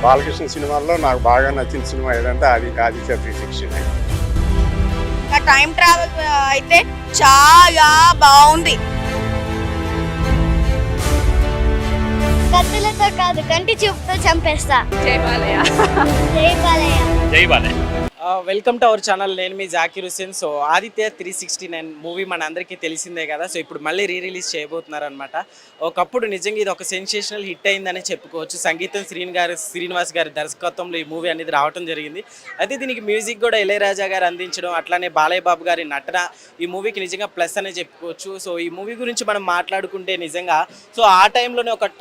బాలకృష్ణ సినిమాల్లో నాకు బాగా నచ్చిన సినిమా ఏదంటే అది ఆదిత్య 369. టైం ట్రావెల్ అయితే చాలా బాగుంది. కత్తులతో కాదు, కంటి చూపుతో చంపేస్తా. జై బాలయ్య. జై బాలయ్య. జై Balayya. Welcome to our channel. నేను మీ జాకీర్ హుస్సేన్. సో ఆదిత్య 369 మూవీ మన అందరికీ తెలిసిందే కదా. సో ఇప్పుడు మళ్ళీ రిలీజ్ చేయబోతున్నారు అనమాట. ఒకప్పుడు నిజంగా ఇది ఒక సెన్సేషనల్ హిట్ అయిందని చెప్పుకోవచ్చు. సంగీతం శ్రీనివాస్ గారి దర్శకత్వంలో ఈ మూవీ అనేది రావడం జరిగింది. అయితే దీనికి మ్యూజిక్ కూడా ఇళయరాజా గారు అందించడం, అట్లానే బాలయ్య బాబు గారి నటన ఈ మూవీకి నిజంగా ప్లస్ అనే చెప్పుకోవచ్చు. సో ఈ మూవీ గురించి మనం మాట్లాడుకుంటే నిజంగా సో ఆ టైంలోనే ఒక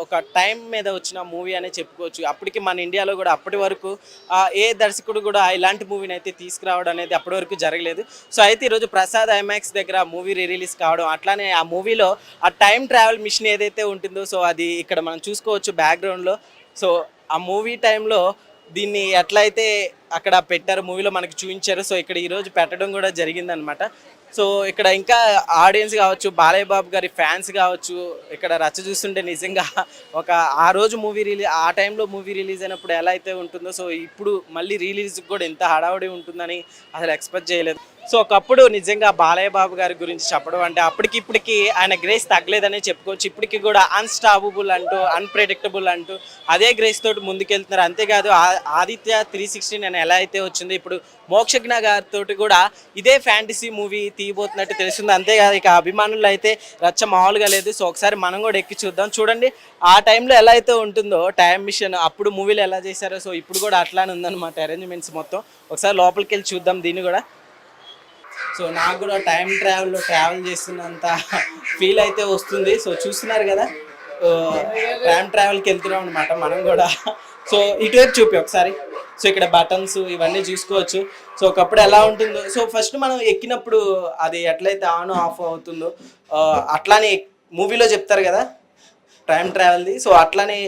ఒక టైం మీద వచ్చిన మూవీ అనే చెప్పుకోవచ్చు. అప్పటికి మన ఇండియాలో కూడా అప్పటి వరకు ఏ దర్శకుడు కూడా ఇలాంటి మూవీని అయితే తీసుకురావడం అనేది అప్పటి వరకు జరగలేదు. సో అయితే ఈరోజు ప్రసాద్ ఐమాక్స్ దగ్గర మూవీ రిలీజ్ కావడం, అట్లానే ఆ మూవీలో ఆ టైం ట్రావెల్ మిషన్ ఏదైతే ఉంటుందో సో అది ఇక్కడ మనం చూసుకోవచ్చు బ్యాక్గ్రౌండ్లో. సో ఆ మూవీ టైంలో దీన్ని ఎట్లయితే అక్కడ పెట్టారు మూవీలో మనకి చూపించారు. సో ఇక్కడ ఈరోజు పెట్టడం కూడా జరిగిందనమాట. సో ఇక్కడ ఇంకా ఆడియన్స్ కావచ్చు, బాలయ్య బాబు గారి ఫ్యాన్స్ కావచ్చు, ఇక్కడ రచ్చ చూస్తుంటే నిజంగా ఆ రోజు ఆ టైంలో మూవీ రిలీజ్ అయినప్పుడు ఎలా అయితే ఉంటుందో సో ఇప్పుడు మళ్ళీ రిలీజ్కి కూడా ఎంత హడావుడి ఉంటుందని అసలు ఎక్స్పెక్ట్ చేయలేదు. సో ఒకప్పుడు నిజంగా బాలయ్య బాబు గారి గురించి చెప్పడం అంటే ఇప్పటికి ఆయన గ్రేస్ తగ్గలేదనే చెప్పుకోవచ్చు. ఇప్పటికి కూడా అన్స్టాపబుల్ అంటూ, అన్ప్రెడిక్టబుల్ అంటూ అదే గ్రేస్ తోటి ముందుకెళ్తున్నారు. అంతేకాదు ఆదిత్య 369 ఎలా అయితే వచ్చిందో ఇప్పుడు మోక్షజ్ఞ గారితో కూడా ఇదే ఫ్యాంటసీ మూవీ తీయబోతున్నట్టు తెలుస్తుంది. అంతేకాదు ఇక అభిమానులు అయితే రచ్చ మామూలుగా లేదు. సో ఒకసారి మనం కూడా ఎక్కి చూద్దాం. చూడండి ఆ టైంలో ఎలా అయితే ఉంటుందో టైం మిషన్, అప్పుడు మూవీలో ఎలా చేశారో సో ఇప్పుడు కూడా అట్లానే ఉందన్నమాట అరేంజ్మెంట్స్ మొత్తం. ఒకసారి లోపలికి వెళ్ళి చూద్దాం దీన్ని కూడా. సో నాకు కూడా టైం ట్రావెల్ చేస్తున్నంత ఫీల్ అయితే వస్తుంది. సో చూస్తున్నారు కదా టైం ట్రావెల్కి వెళ్తున్నాం అనమాట మనం కూడా. సో ఇటువైపు చూపి ఒకసారి. సో ఇక్కడ బటన్స్ ఇవన్నీ చూసుకోవచ్చు. సో ఒకప్పుడు ఎలా ఉంటుందో సో ఫస్ట్ మనం ఎక్కినప్పుడు అది ఎట్లయితే ఆన్ ఆఫ్ అవుతుందో అట్లానే మూవీలో చెప్తారు కదా టైం ట్రావెల్ది. సో అట్లానే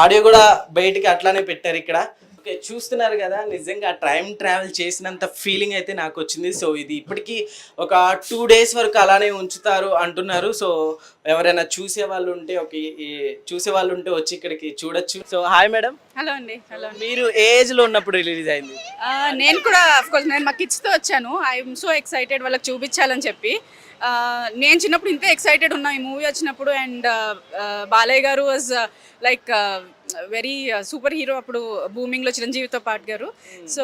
ఆడియో కూడా బయటికి అట్లానే పెట్టారు ఇక్కడ. ఓకే చూస్తున్నారు కదా నిజంగా టైం ట్రావెల్ చేసినంత ఫీలింగ్ అయితే నాకు వచ్చింది. సో ఇది ఇప్పటికీ ఒక 2 days వరకు అలానే ఉంచుతారు అంటున్నారు. సో ఎవరైనా చూసే వాళ్ళు ఉంటే వచ్చి ఇక్కడికి చూడొచ్చు. So hi madam. హలో అండి. హలో. మీరు ఏజ్లో ఉన్నప్పుడు రిలీజ్ అయింది? నేను కూడా అఫ్కోర్స్ నేను మా కిడ్స్తో వచ్చాను. ఐఎమ్ సో ఎక్సైటెడ్ వాళ్ళకి చూపించాలని చెప్పి. నేను చిన్నప్పుడు ఇంతే ఎక్సైటెడ్ ఉన్నా ఈ మూవీ వచ్చినప్పుడు. అండ్ బాలయ్య గారు was like very super hero అప్పుడు బూమింగ్లో చిరంజీవితో పాటు గారు. సో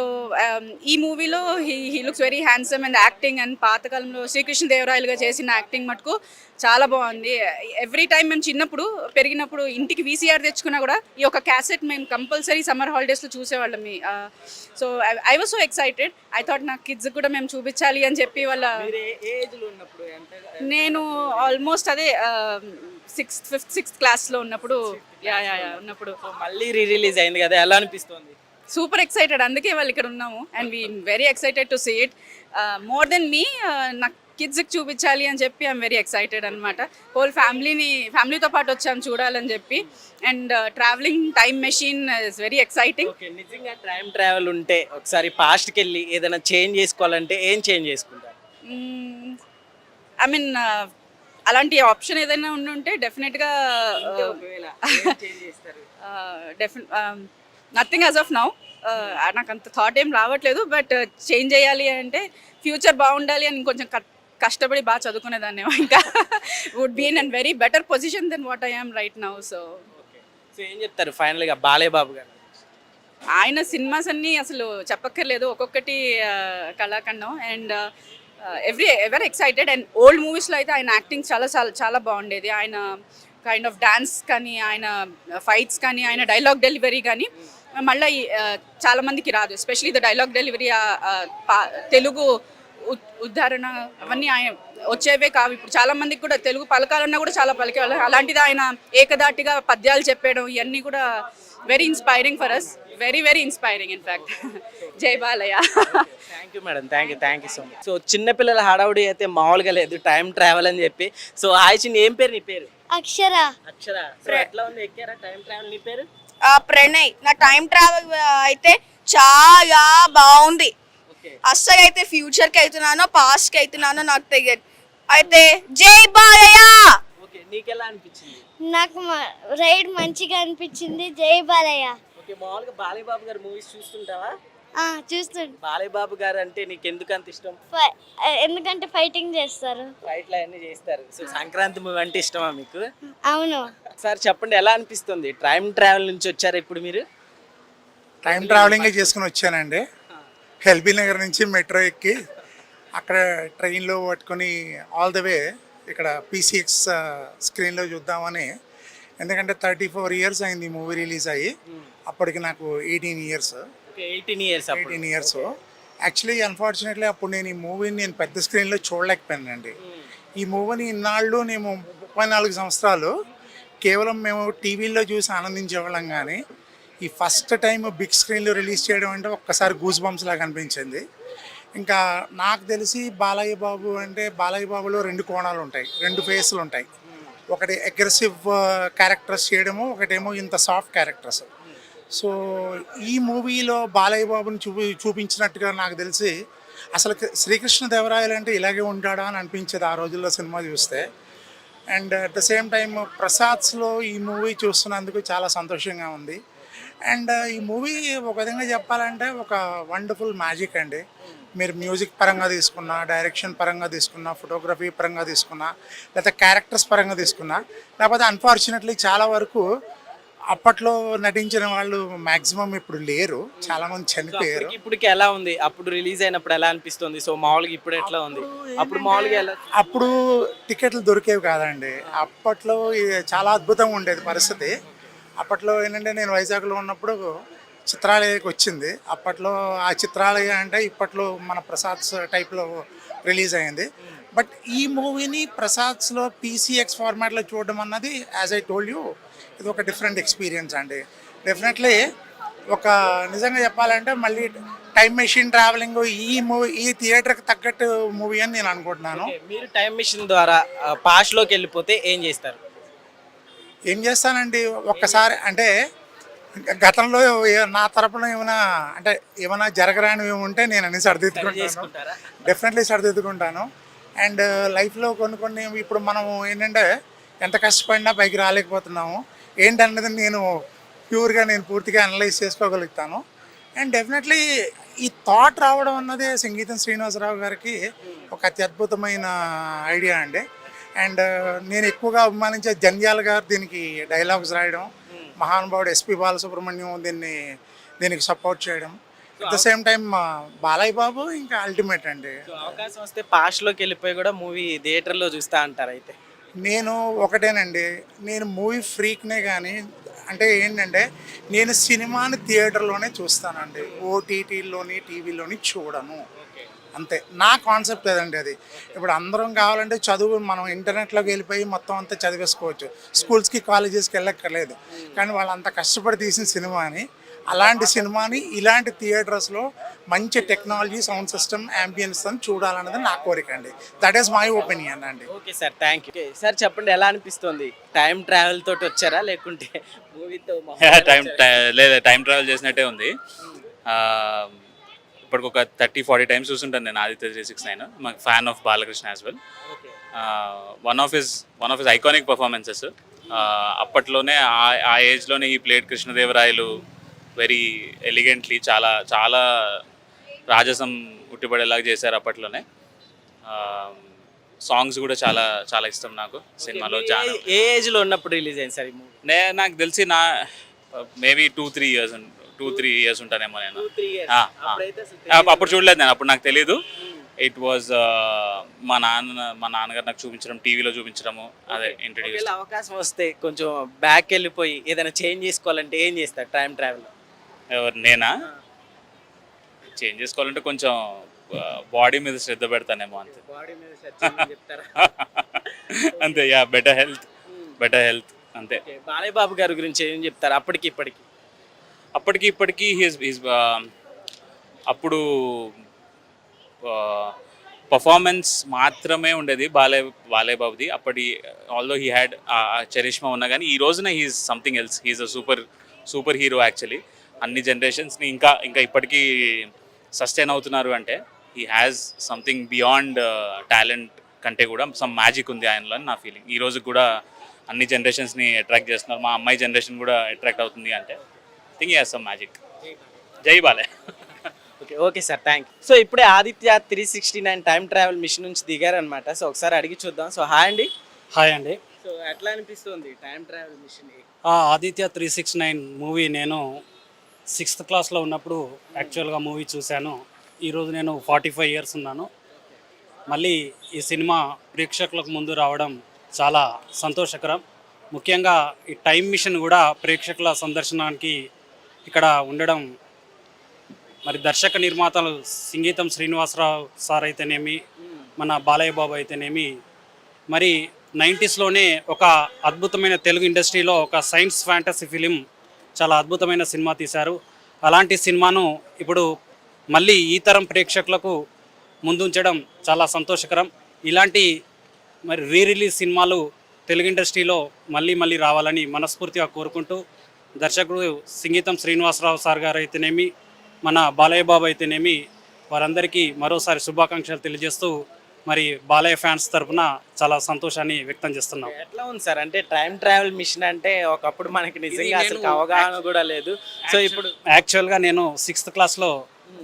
ఈ మూవీలో he looks very handsome and acting and పాతకాలంలో శ్రీకృష్ణ దేవరాయలుగా చేసిన యాక్టింగ్ మటుకు చాలా బాగుంది. ఎవ్రీ టైం మేము చిన్నప్పుడు పెరిగినప్పుడు ఇంటికి VCR తెచ్చుకున్నా కూడా ఈ ఒక క్యాసెట్ మేము కంపల్సరీ సమ్మర్ హాలిడేస్లో చూసేవాళ్ళం. So I was so excited. I thought నా కిడ్స్ కూడా మేము చూపించాలి అని చెప్పి నేను ఆల్మోస్ట్ అదే 5th క్లాస్లో ఉన్నప్పుడు ఉన్నప్పుడు మళ్ళీ రిలీజ్ అయింది కదా, ఎలా అనిపిస్తుంది? Super excited. అందుకే వాళ్ళు ఇక్కడ ఉన్నాము. And we very excited to see it. More than me నా కిడ్స్కి చూపించాలి అని చెప్పి ఐఎమ్ వెరీ ఎక్సైటెడ్ అనమాట. హోల్ ఫ్యామిలీతో పాటు వచ్చాము చూడాలని చెప్పి. And travelling time machine is very exciting. Okay నిజంగా టైం ట్రావెల్ ఉంటే ఒకసారి పాస్ట్కి వెళ్ళి ఏదైనా చేంజ్ చేసుకోవాలంటే ఏం చేంజ్ చేసుకుంటారు? ఐ మీన్ అలాంటి ఆప్షన్ ఏదైనా ఉంటే డెఫినెట్గా నథింగ్ యాజ్ ఆఫ్ నౌ. నాకు అంత థాట్ ఏం రావట్లేదు. బట్ చేంజ్ చేయాలి అంటే ఫ్యూచర్ బాగుండాలి అని కొంచెం కష్టపడి బాగా చదువుకునేదాన్ని ఇంకా would be in very better position than what I am right now. So ఏం చెప్తారు ఫైనల్గా బాలయ్య బాబు గారు? ఆయన సినిమాస్ అన్నీ అసలు చెప్పక్కర్లేదు, ఒక్కొక్కటి కళాఖండం. And every excited. And old మూవీస్లో అయితే ఆయన యాక్టింగ్ చాలా చాలా చాలా బాగుండేది. ఆయన కైండ్ ఆఫ్ డాన్స్ కానీ, ఆయన ఫైట్స్ కానీ, ఆయన డైలాగ్ డెలివరీ కానీ మళ్ళీ చాలామందికి రాదు. Especially the dialogue delivery, Telugu ఉద్ధారణ అవన్నీ ఆయన వచ్చేవే కావు. ఇప్పుడు చాలామందికి కూడా తెలుగు పలకాలన్నా కూడా చాలా పలికేవాళ్ళు. అలాంటిది ఆయన ఏకదాటిగా పద్యాలు చెప్పడం ఇవన్నీ కూడా very inspiring for us. Very very inspiring in fact. Jai Balayya. Thank you madam. Thank you so much. So చిన్నపిల్లల హడావుడి అయితే మామూలుగా లేదు టైం ట్రావెల్ అని చెప్పి. సో హాయ్ చిన్న, ఏం పేరు నీ పేరు? అక్షర. సో ఎట్లా ఉంది, ఎక్కారా టైం ట్రావెల్? నీ పేరు? ప్రణయ్. నా టైం ట్రావెల్ అయితే చాలా బాగుంది. అస్సలు అయితే ఫ్యూచర్కి అవుతున్నానో పాస్ట్కి అవుతున్నానో నాకు తెలియదు. అయితే జై బాలయ్య. ఓకే నీకెలా అనిపించింది? నాకు రైడ్ మంచిగా అనిపించింది. జై బాలయ్య. ఓకే, మామూలుగా బాలయ్య బాబు గారు మూవీస్ చూస్తుంటావా? చూస్తుండు. బాలయ్య బాబు గారు అంటే నీకు ఎందుకు అంత ఇష్టం? ఎందుకంటే ఫైటింగ్ చేస్తారు. ఫైట్లు అన్నీ చేస్తారు. సో సంక్రాంతి మూవీ అంటే ఇష్టమా మీకు? అవును. సార్ చెప్పండి, ఎలా అనిపిస్తుంది? టైం ట్రావెల్ నుంచి వచ్చారా ఇప్పుడు మీరు? టైం ట్రావెలింగ్ చేసుకుని వచ్చానండి. ఎల్బీ నగర్ నుంచి మెట్రో ఎక్కి అక్కడ ట్రైన్లో పట్టుకొని ఆల్ ద వే ఇక్కడ పీసీఎక్స్ స్క్రీన్లో చూద్దామని. ఎందుకంటే 34 ఇయర్స్ అయింది ఈ మూవీ రిలీజ్ అయ్యి. అప్పటికి నాకు 18 ఇయర్స్. 18 ఇయర్స్. యాక్చువల్లీ అన్ఫార్చునేట్లీ అప్పుడు నేను ఈ మూవీని పెద్ద స్క్రీన్లో చూడలేకపోయానండి. ఈ మూవీని ఇన్నాళ్ళు మేము 34 సంవత్సరాలు కేవలం మేము టీవీలో చూసి ఆనందించేవాళ్ళం, కానీ ఈ ఫస్ట్ టైం బిగ్ స్క్రీన్లో రిలీజ్ చేయడం అంటే ఒక్కసారి గూస్ బంప్స్ లాగా అనిపించింది. ఇంకా నాకు తెలిసి బాలయ్య బాబు అంటే బాలయ్య బాబులో 2 కోణాలు ఉంటాయి, 2 ఫేస్లు ఉంటాయి. ఒకటి అగ్రెసివ్ క్యారెక్టర్స్ చేయడము, ఒకటేమో ఇంత సాఫ్ట్ క్యారెక్టర్స్. సో ఈ మూవీలో బాలయ్య బాబుని చూపించినట్టుగా నాకు తెలిసి అసలు శ్రీకృష్ణదేవరాయలు అంటే ఇలాగే ఉంటాడా అని అనిపించేది ఆ రోజుల్లో సినిమా చూస్తే. And at the same time ప్రసాద్స్లో ఈ మూవీ చూస్తున్నందుకు చాలా సంతోషంగా ఉంది. అండ్ ఈ మూవీ ఒక విధంగా చెప్పాలంటే ఒక వండర్ఫుల్ మ్యాజిక్ అండి. మీరు మ్యూజిక్ పరంగా తీసుకున్నా, డైరెక్షన్ పరంగా తీసుకున్నా, ఫోటోగ్రఫీ పరంగా తీసుకున్నా, లేకపోతే క్యారెక్టర్స్ పరంగా తీసుకున్నా, లేకపోతే అన్ఫార్చునేట్లీ చాలా వరకు అప్పట్లో నటించిన వాళ్ళు మ్యాక్సిమం ఇప్పుడు లేరు, చాలా మంది చనిపోయారు. ఇప్పటికి ఎలా ఉంది? అప్పుడు రిలీజ్ అయినప్పుడు ఎలా అనిపిస్తుంది? సో మామూలుగా ఇప్పుడు ఎట్లా ఉంది? అప్పుడు మామూలుగా ఎలా? అప్పుడు టికెట్లు దొరికేవి కాదండి. అప్పట్లో చాలా అద్భుతంగా ఉండేది పరిస్థితి. అప్పట్లో ఏంటంటే నేను వైజాగ్లో ఉన్నప్పుడు చిత్రాలయకి వచ్చింది. అప్పట్లో ఆ చిత్రాలయ అంటే ఇప్పట్లో మన ప్రసాద్స్ టైప్లో రిలీజ్ అయింది. బట్ ఈ మూవీని ప్రసాద్స్లో పీసీఎక్స్ ఫార్మాట్లో చూడడం అన్నది, యాజ్ ఐ టోల్డ్ యూ, ఇది ఒక డిఫరెంట్ ఎక్స్పీరియన్స్ అండి. డెఫినెట్లీ ఒక నిజంగా చెప్పాలంటే మళ్ళీ టైం మెషిన్ ట్రావెలింగ్ ఈ థియేటర్కి తగ్గట్టు మూవీ అని నేను అనుకుంటున్నాను. మీరు టైం మెషిన్ ద్వారా పాస్ట్లోకి వెళ్ళిపోతే ఏం చేస్తారు? ఏం చేస్తానండి, ఒక్కసారి అంటే గతంలో నా తరపున ఏమైనా జరగరానివి ఉంటే నేను అన్ని సరిదిద్దుకుంటాను, డెఫినెట్లీ సరిదిద్దుకుంటాను. అండ్ లైఫ్లో కొన్ని ఇప్పుడు మనం ఏంటంటే ఎంత కష్టపడినా పైకి రాలేకపోతున్నాము ఏంటన్నది నేను పూర్తిగా అనలైజ్ చేసుకోగలుగుతాను. అండ్ డెఫినెట్లీ ఈ థాట్ రావడం అన్నదే సంగీతం శ్రీనివాసరావు గారికి ఒక అత్యద్భుతమైన ఐడియా అండి. అండ్ నేను ఎక్కువగా అభిమానించే జంధ్యాల గారు దీనికి డైలాగ్స్ రాయడం, మహానుభావుడు ఎస్పి బాలసుబ్రహ్మణ్యం దీనికి సపోర్ట్ చేయడం, at the same time Balayya Babu ఇంకా అల్టిమేట్ అండి. అవకాశం వస్తే పాస్ట్లోకి వెళ్ళిపోయి కూడా మూవీ థియేటర్లో చూస్తా అంటారు. అయితే నేను ఒకటేనండి, నేను మూవీ ఫ్రీక్నే, కానీ అంటే ఏంటంటే నేను సినిమాని థియేటర్లోనే చూస్తానండి, ఓటీటీలోని టీవీలోని చూడను. అంతే నా కాన్సెప్ట్ అదండి. అది ఇప్పుడు అందరం కావాలంటే చదువు మనం ఇంటర్నెట్లోకి వెళ్ళిపోయి మొత్తం అంతా చదివేసుకోవచ్చు, స్కూల్స్కి కాలేజెస్కి వెళ్ళక్కర్లేదు. కానీ వాళ్ళు అంత కష్టపడి తీసిన సినిమాని, అలాంటి సినిమాని ఇలాంటి థియేటర్స్లో మంచి టెక్నాలజీ, సౌండ్ సిస్టమ్, యాంబియన్స్ అని చూడాలన్నది నా కోరిక అండి. దట్ ఈస్ మై ఒపీనియన్ అండి. Okay sir, thank you. Sir చెప్పండి, ఎలా అనిపిస్తుంది? టైం ట్రావెల్ తోటి వచ్చారా లేకుంటే మూవీతో? టైం ట్రావెల్ చేసినట్టే ఉంది. ఇప్పటికి ఒక 30-40 టైమ్స్ చూస్తుంటాను నేను ఆదిత్య 369. మాకు fan of Balakrishna as well. One of his iconic performances. అప్పట్లోనే ఆ ఏజ్లోనే ఈ ప్లేడ్ కృష్ణదేవరాయలు వెరీ ఎలిగెంట్లీ, చాలా చాలా రాజసం ఉట్టిపడేలాగా చేశారు అప్పట్లోనే. సాంగ్స్ కూడా చాలా చాలా ఇష్టం నాకు సినిమాలో. ఏ ఏజ్లో ఉన్నప్పుడు రిలీజ్ అయింది సార్ ఈ మూవీ? నాకు తెలిసి మేబీ 2-3 ఇయర్స్ ఉంటానేమో నేను. అప్పుడు చూడలేదు నేను, అప్పుడు నాకు తెలీదు. ఇట్ వాజ్ మా నాన్నగారు నాకు చూపించడం, టీవీలో చూపించడము, అదే ఇంట్రడ్యూస్. అవకాశం వస్తే కొంచెం బ్యాక్ వెళ్ళిపోయి ఏదైనా చేంజ్ చేసుకోవాలంటే ఏం చేస్తారు టైం ట్రావెల్? ఎవరు? నేనా? చేంజ్ చేసుకోవాలంటే కొంచెం బాడీ మీద శ్రద్ధ పెడతానేమో అంతే. అంతే. బెటర్ హెల్త్ అంతే. బాలయ్య బాబు గారి గురించి ఏం చెప్తారు అప్పటికి ఇప్పటికి? అప్పుడు పర్ఫార్మెన్స్ మాత్రమే ఉండేది బాలయ్య బాబుది అప్పటి. ఆల్దో హీ హ్యాడ్ చరిష్మా ఉన్నా కానీ ఈ రోజున he's something else. He's a superhero actually. అన్ని జనరేషన్స్ని ఇంకా ఇప్పటికీ సస్టైన్ అవుతున్నారు అంటే he has something beyond talent కంటే కూడా సమ్ మ్యాజిక్ ఉంది ఆయనలో అని నా ఫీలింగ్. ఈ రోజు కూడా అన్ని జనరేషన్స్ని అట్రాక్ట్ చేస్తున్నారు. మా అమ్మాయి జనరేషన్ కూడా అట్రాక్ట్ అవుతుంది అంటే థింక్ యాజ్ సమ్ మ్యాజిక్. జై బాలే. Okay okay sir, thank you. So ఇప్పుడే ఆదిత్య 369 టైం ట్రావెల్ మిషన్ నుంచి దిగారనమాట. సో ఒకసారి అడిగి చూద్దాం. సో హాయ్ అండి. హాయ్ అండి. సో ఎట్లా అనిపిస్తుంది time travel machine? Aditya 369 movie నేను 6th క్లాస్లో ఉన్నప్పుడు యాక్చువల్గా మూవీ చూశాను. ఈరోజు నేను 45 ఇయర్స్ ఉన్నాను. మళ్ళీ ఈ సినిమా ప్రేక్షకులకు ముందు రావడం చాలా సంతోషకరం. ముఖ్యంగా ఈ టైం మిషన్ కూడా ప్రేక్షకుల సందర్శనానికి ఇక్కడ ఉండడం, మరి దర్శక నిర్మాతలు సంగీతం శ్రీనివాసరావు సార్ అయితేనేమి, మన బాలయ్య బాబు అయితేనేమి, మరి 90sలోనే ఒక అద్భుతమైన తెలుగు ఇండస్ట్రీలో ఒక సైన్స్ ఫ్యాంటసీ ఫిలిం, చాలా అద్భుతమైన సినిమా తీశారు. అలాంటి సినిమాను ఇప్పుడు మళ్ళీ ఈ తరం ప్రేక్షకులకు ముందుంచడం చాలా సంతోషకరం. ఇలాంటి మరి రిలీజ్ సినిమాలు తెలుగు ఇండస్ట్రీలో మళ్ళీ మళ్ళీ రావాలని మనస్ఫూర్తిగా కోరుకుంటూ, దర్శకుడు సంగీతం శ్రీనివాసరావు సార్ గారు అయితేనేమి, మన బాలయ్య బాబు అయితేనేమి, వారందరికీ మరోసారి శుభాకాంక్షలు తెలియజేస్తూ మరి బాలయ్య ఫ్యాన్స్ తరఫున చాలా సంతోషాన్ని వ్యక్తం చేస్తున్నాం. ఎట్లా ఉంది సార్? అంటే టైం ట్రావెల్ మిషన్ అంటే ఒకప్పుడు మనకి నిజంగా అసలు అవగాహన కూడా లేదు. సో ఇప్పుడు యాక్చువల్గా నేను 6th క్లాస్లో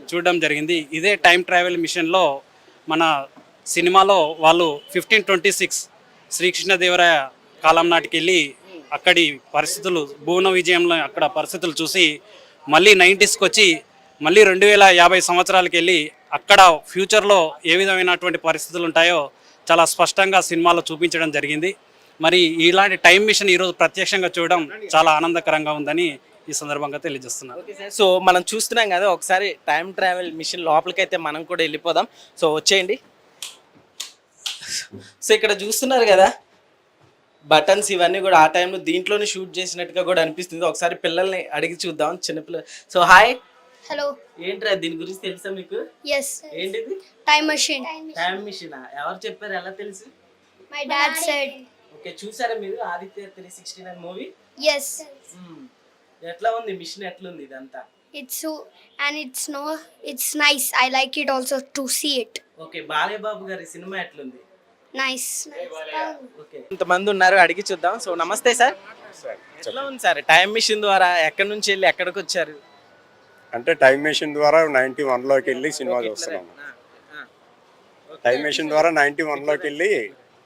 చూడడం జరిగింది. ఇదే టైం ట్రావెల్ మిషన్లో మన సినిమాలో వాళ్ళు 1526 శ్రీకృష్ణదేవరాయ కాలం నాటికి వెళ్ళి అక్కడి పరిస్థితులు, భువన విజయంలో అక్కడ పరిస్థితులు చూసి మళ్ళీ 90sకి వచ్చి మళ్ళీ 2050 సంవత్సరాలకి వెళ్ళి అక్కడ ఫ్యూచర్లో ఏ విధమైనటువంటి పరిస్థితులు ఉంటాయో చాలా స్పష్టంగా సినిమాలో చూపించడం జరిగింది. మరి ఇలాంటి టైం మిషన్ ఈరోజు ప్రత్యక్షంగా చూడడం చాలా ఆనందకరంగా ఉందని ఈ సందర్భంగా తెలియజేస్తున్నాను. సో మనం చూస్తున్నాం కదా, ఒకసారి టైం ట్రావెల్ మిషన్ లోపలికైతే మనం కూడా వెళ్ళిపోదాం. సో వచ్చేయండి. సో ఇక్కడ చూస్తున్నారు కదా బటన్స్, ఇవన్నీ కూడా ఆ టైంలో దీంట్లోనే షూట్ చేసినట్టుగా కూడా అనిపిస్తుంది. ఒకసారి పిల్లల్ని అడిగి చూద్దాం, చిన్నపిల్లలు. So hi. హలో. ఏంట్రా దీని గురించి తెలుసా మీకు? ఎస్. ఏంటిది? Time machine. టైం మిషన్ ఎవరు చెప్పారు? ఎలా తెలుసు? My dad said. ఓకే, చూసారా మీరు ఆదిత్య 369 మూవీ? ఎస్. ఎట్లా ఉంది మిషన్? ఎట్లుంది ఇదంతా? It's nice. I like it also to see it. Okay, Balayya Babu గారి సినిమా ఎట్లుంది? Nice. ఓకే, ఇంతమంది ఉన్నారు, అడిగి చూద్దాం. సో నమస్తే సార్. ఎట్లా ఉంది సార్ టైం మిషన్ ద్వారా ఎక్కడి నుంచి వెళ్ళి ఎక్కడికి వచ్చారు? అంటే టైం మెషిన్ ద్వారా 91లోకి వెళ్ళి సినిమా చూస్తున్నాము. టైం మెషిన్ ద్వారా 91లోకి వెళ్ళి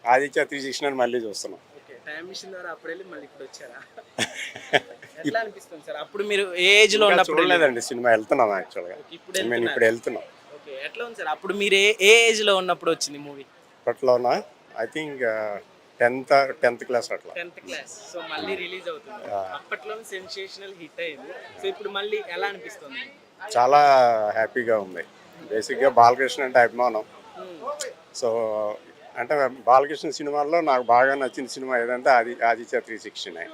ఆదిత్య 369 మళ్ళీ చూస్తున్నాం. టైం మిషన్ ద్వారా అప్పుడు వెళ్ళి మళ్ళీ ఇప్పుడు వచ్చారా? ఎట్లా అనిపిస్తుంది సార్? అప్పుడు మీరు ఏ ఏజ్ లో ఉన్నప్పుడు? చూడలేదండి సినిమా, వెళ్తున్నాం యాక్చువల్గా. ఇప్పుడు వెళ్తున్నాం. ఓకే, ఎట్లా ఉంది సార్? అప్పుడు మీరు ఏ ఏజ్ లో ఉన్నప్పుడు వచ్చింది మూవీ? అప్పట్లోనా ఐ థింక్ 10th క్లాస్ అట్లా. 10th class. సో మళ్ళీ రిలీజ్ అవుతుంది. అప్పట్లో సెన్సేషనల్ హిట్ అయింది. సో ఇప్పుడు మళ్ళీ ఎలా అనిపిస్తుంది? చాలా హ్యాపీగా ఉంది. బేసిక్గా బాలకృష్ణ అంటే అభిమానం. సో అంటే బాలకృష్ణ సినిమాల్లో నాకు బాగా నచ్చిన సినిమా ఏదంటే ఆదిత్య 369.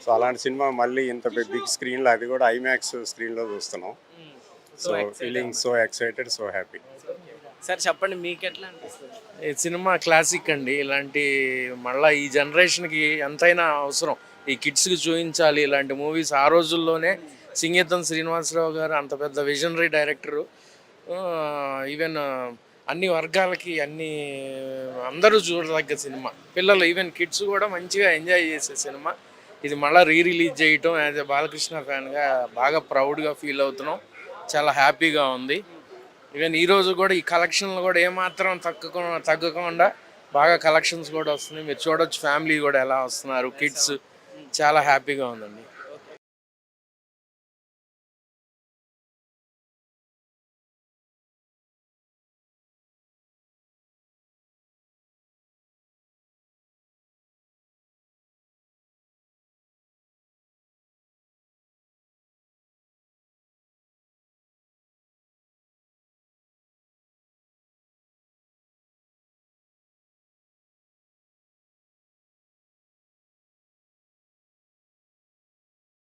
సో అలాంటి సినిమా మళ్ళీ ఇంత బిగ్ స్క్రీన్లో, అది కూడా ఐమాక్స్ స్క్రీన్లో చూస్తున్నాం. So feeling so excited, so happy. Sir చెప్పండి, మీకు ఎట్లా అనిపిస్తుంది? ఈ సినిమా క్లాసిక్ అండి. ఇలాంటి మళ్ళీ ఈ జనరేషన్కి ఎంతైనా అవసరం. ఈ కిడ్స్కి చూపించాలి ఇలాంటి మూవీస్. ఆ రోజుల్లోనే సంగీతం శ్రీనివాసరావు గారు అంత పెద్ద విజనరీ డైరెక్టరు. ఈవెన్ అన్ని వర్గాలకి అందరూ చూడదగ్గ సినిమా. పిల్లలు ఈవెన్ కిడ్స్ కూడా మంచిగా ఎంజాయ్ చేసే సినిమా. ఇది మళ్ళీ రిలీజ్ చేయటం యాజ్ ఎ బాలకృష్ణ ఫ్యాన్గా బాగా ప్రౌడ్గా ఫీల్ అవుతున్నాం. చాలా హ్యాపీగా ఉంది. ఈవెన్ ఈరోజు కూడా ఈ కలెక్షన్లు కూడా ఏమాత్రం తగ్గకుండా బాగా కలెక్షన్స్ కూడా వస్తున్నాయి. మీరు చూడొచ్చు ఫ్యామిలీ కూడా ఎలా వస్తున్నారు, కిడ్స్. చాలా హ్యాపీగా ఉందండి.